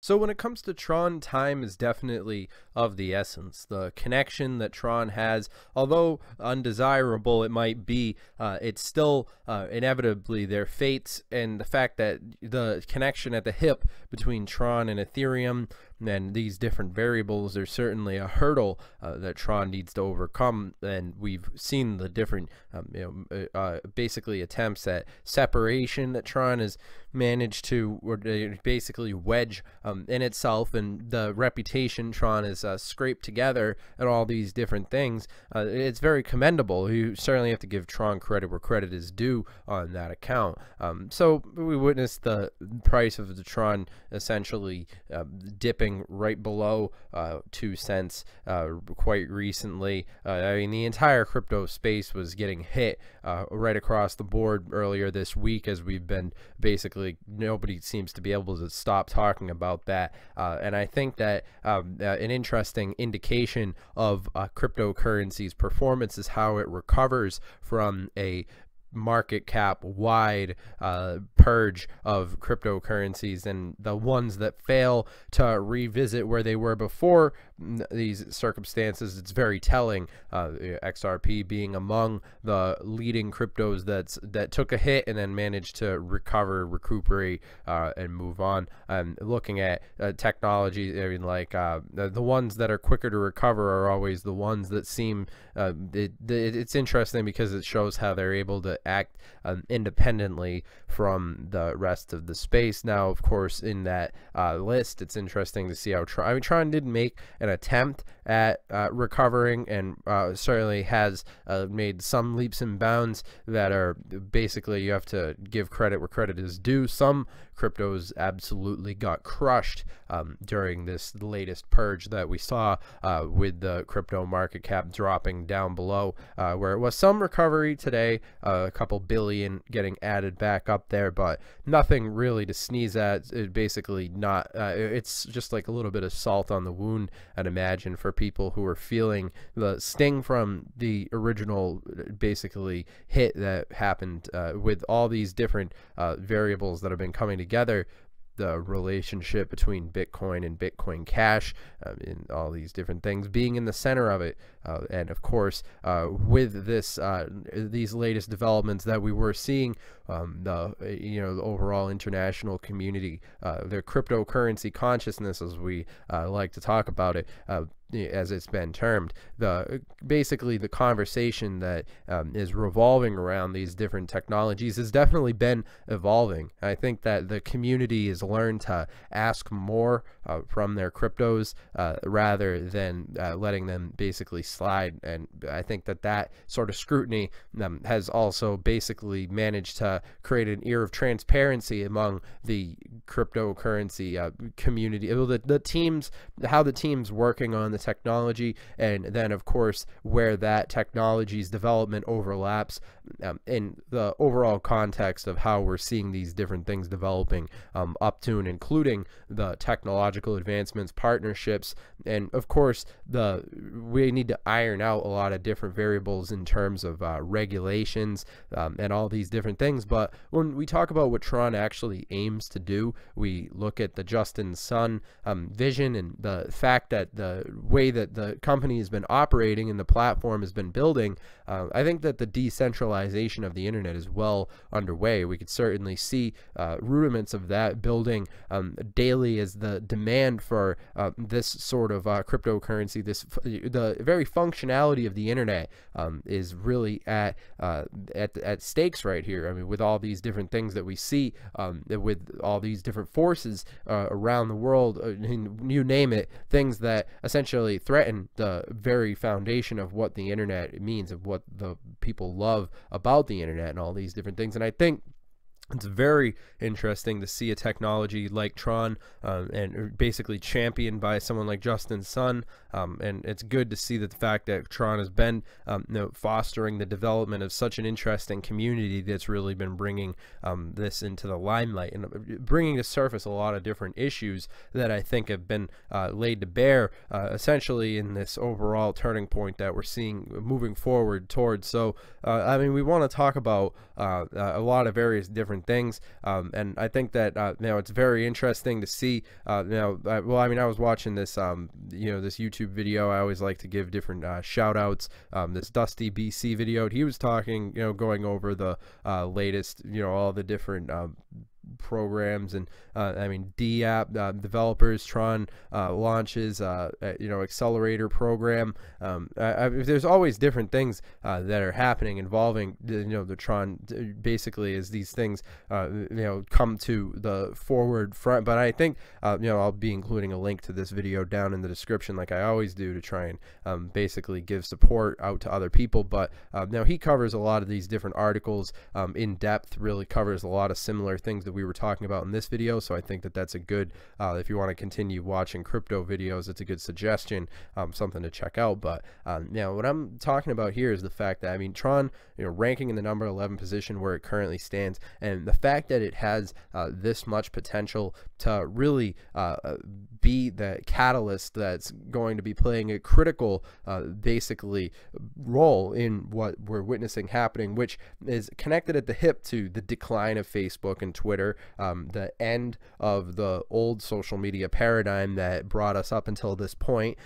So when it comes to Tron, time is definitely of the essence. The connection that Tron has, although undesirable it might be, it's still inevitably their fates, and the fact that the connection at the hip between Tron and Ethereum and these different variables are certainly a hurdle that Tron needs to overcome. And we've seen the different basically attempts at separation that Tron has managed to basically wedge in itself, and the reputation Tron has scraped together and all these different things. It's very commendable. You certainly have to give Tron credit where credit is due on that account. So we witnessed the price of the Tron essentially dipping right below 2 cents quite recently. I mean, the entire crypto space was getting hit right across the board earlier this week, as we've been basically, nobody seems to be able to stop talking about that. And I think that an interesting indication of cryptocurrency's performance is how it recovers from a market cap wide purge of cryptocurrencies, and the ones that fail to revisit where they were before these circumstances. It's very telling, XRP being among the leading cryptos that took a hit and then managed to recuperate and move on. And looking at technology, I mean, like the ones that are quicker to recover are always the ones that seem it's interesting because it shows how they're able to act independently from the rest of the space. Now, of course, in that list, it's interesting to see how Tron did make an attempt at recovering, and certainly has made some leaps and bounds that are basically, you have to give credit where credit is due. Some cryptos absolutely got crushed during this latest purge that we saw, with the crypto market cap dropping down below where it was. Some recovery today, a couple billion getting added back up there, but nothing really to sneeze at. It basically not it's just like a little bit of salt on the wound, I'd imagine, for people who are feeling the sting from the original basically hit that happened with all these different variables that have been coming together. The relationship between Bitcoin and Bitcoin Cash, and all these different things being in the center of it, and of course, with this these latest developments that we were seeing, the overall international community, the cryptocurrency consciousness, as we like to talk about it, as it's been termed, basically the conversation that is revolving around these different technologies has definitely been evolving. I think that the community has learned to ask more from their cryptos rather than letting them basically slide, and I think that sort of scrutiny has also basically managed to create an air of transparency among the cryptocurrency community, the teams, how the team's working on the technology, and then of course where that technology's development overlaps in the overall context of how we're seeing these different things developing up to and including the technological advancements, partnerships, and of course we need to iron out a lot of different variables in terms of regulations and all these different things. But when we talk about what Tron actually aims to do, we look at the Justin Sun vision and the fact that the way that the company has been operating and the platform has been building. I think that the decentralization of the internet is well underway. We could certainly see rudiments of that building daily as the demand for this sort of cryptocurrency, the very functionality of the internet is really at stakes right here. I mean, with all these different things that we see, with all these different forces around the world, you name it, things that essentially threaten the very foundation of what the internet means, of what the people love about the internet and all these different things. And I think it's very interesting to see a technology like Tron and basically championed by someone like Justin Sun, and it's good to see that the fact that Tron has been fostering the development of such an interesting community that's really been bringing this into the limelight and bringing to surface a lot of different issues that I think have been laid to bear essentially in this overall turning point that we're seeing moving forward towards. So I mean, we want to talk about a lot of various different different things. And I think that it's very interesting to see. Well, I mean, I was watching this this YouTube video. I always like to give different shout outs. This DustyBC video, he was talking, going over the latest, all the different programs, and I mean, DApp developers, TRON launches, accelerator program. There's always different things that are happening involving the TRON, basically, as these things come to the forward front. But I think I'll be including a link to this video down in the description, like I always do, to try and basically give support out to other people. But he covers a lot of these different articles in depth, really covers a lot of similar things that we were talking about in this video. So I think that that's a good, if you want to continue watching crypto videos, it's a good suggestion, something to check out. But what I'm talking about here is the fact that, I mean, TRON, ranking in the number 11 position where it currently stands, and the fact that it has this much potential to really be the catalyst that's going to be playing a critical basically role in what we're witnessing happening, which is connected at the hip to the decline of Facebook and Twitter, the end of the old social media paradigm that brought us up until this point.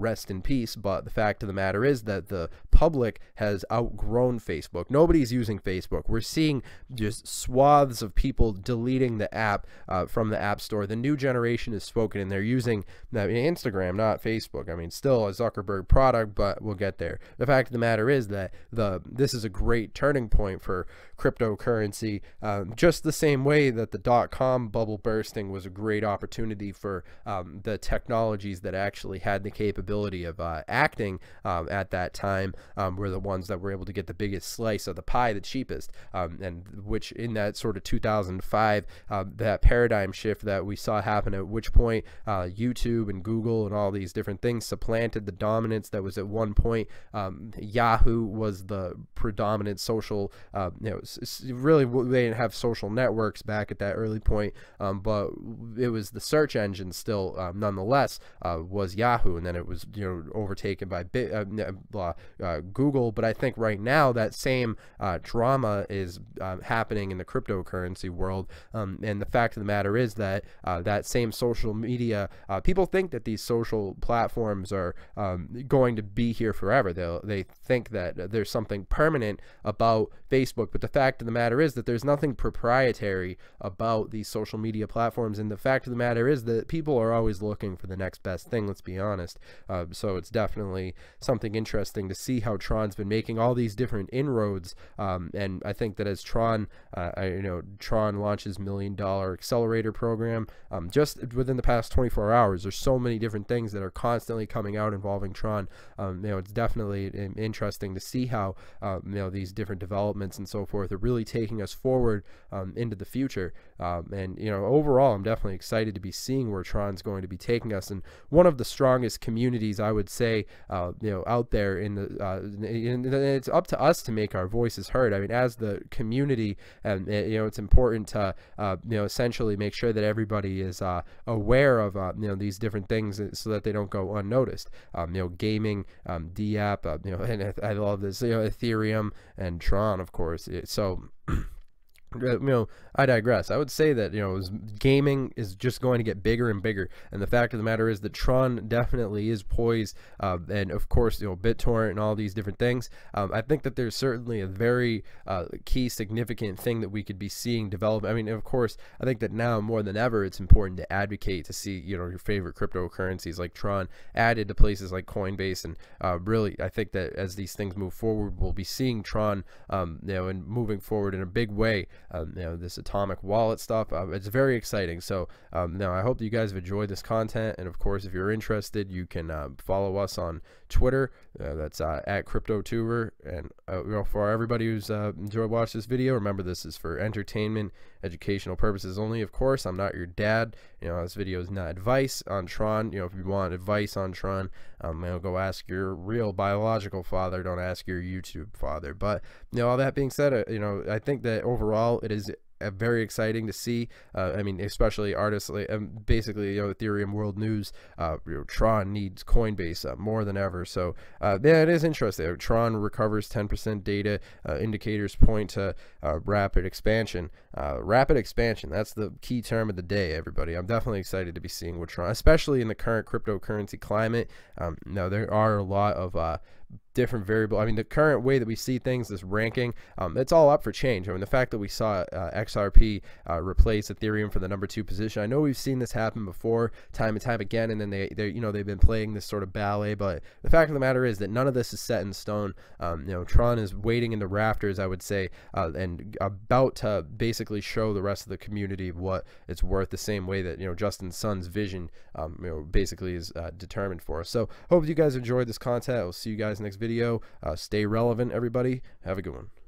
Rest in peace. But the fact of the matter is that the public has outgrown Facebook. Nobody's using Facebook. We're seeing just swaths of people deleting the app from the App Store. The new generation is spoken, and they're using Instagram, not Facebook. I mean, still a Zuckerberg product, but we'll get there. The fact of the matter is that this is a great turning point for cryptocurrency, just the same way that the .com bubble bursting was a great opportunity for the technologies that actually had the capability of acting at that time, were the ones that were able to get the biggest slice of the pie, the cheapest, and which in that sort of 2005, that paradigm shift that we saw happen, at which point YouTube and Google and all these different things supplanted the dominance that was at one point. Yahoo was the predominant social, really they didn't have social networks back at that early point, but it was the search engine still, nonetheless, was Yahoo, and then it was overtaken by Google. But I think right now that same drama is happening in the cryptocurrency world, and the fact of the matter is that that same social media, people think that these social platforms are going to be here forever. They think that there's something permanent about Facebook, but the fact of the matter is that there's nothing proprietary about these social media platforms, and the fact of the matter is that people are always looking for the next best thing, let's be honest. So it's definitely something interesting to see how TRON's been making all these different inroads, and I think that as TRON launches $1 million accelerator program, just within the past 24 hours, there's so many different things that are constantly coming out involving TRON. It's definitely interesting to see how these different developments and so forth are really taking us forward into the future. And overall, I'm definitely excited to be seeing where TRON's going to be taking us, and one of the strongest communities, I would say, out there in the it's up to us to make our voices heard. I mean, as the community, and it's important to essentially make sure that everybody is aware of these different things, so that they don't go unnoticed. Gaming, DApp, and I love this, Ethereum and TRON, of course. So I digress. I would say that gaming is just going to get bigger and bigger, and the fact of the matter is that TRON definitely is poised, and of course BitTorrent and all these different things. I think that there's certainly a very key significant thing that we could be seeing develop. I mean, of course, I think that now more than ever it's important to advocate to see your favorite cryptocurrencies like TRON added to places like Coinbase, and really I think that as these things move forward, we'll be seeing TRON and moving forward in a big way. This atomic wallet stuff, it's very exciting. So I hope that you guys have enjoyed this content, and of course, if you're interested, you can follow us on Twitter. That's at CryptoTuber. And for everybody who's enjoyed watching this video, remember, this is for entertainment, educational purposes only. Of course, I'm not your dad. This video is not advice on TRON. If you want advice on TRON, go ask your real biological father. Don't ask your YouTube father. But all that being said, I think that overall it is very exciting to see. I mean, especially artists like basically, you know, Ethereum World News, you know, Tron needs Coinbase more than ever. So yeah, it is interesting. Tron recovers 10% data. Indicators point to rapid expansion. Rapid expansion, that's the key term of the day, everybody. I'm definitely excited to be seeing what Tron, especially in the current cryptocurrency climate. Now there are a lot of different variable. I mean, the current way that we see things, this ranking, it's all up for change. I mean, the fact that we saw XRP replace Ethereum for the #2 position, I know we've seen this happen before, time and time again, and then they you know, they've been playing this sort of ballet. But the fact of the matter is that none of this is set in stone. You know, Tron is waiting in the rafters, I would say, and about to basically show the rest of the community what it's worth, the same way that, you know, Justin Sun's vision, you know, basically is determined for us. So hope you guys enjoyed this content. I'll see you guys next video. Stay relevant, everybody. Have a good one.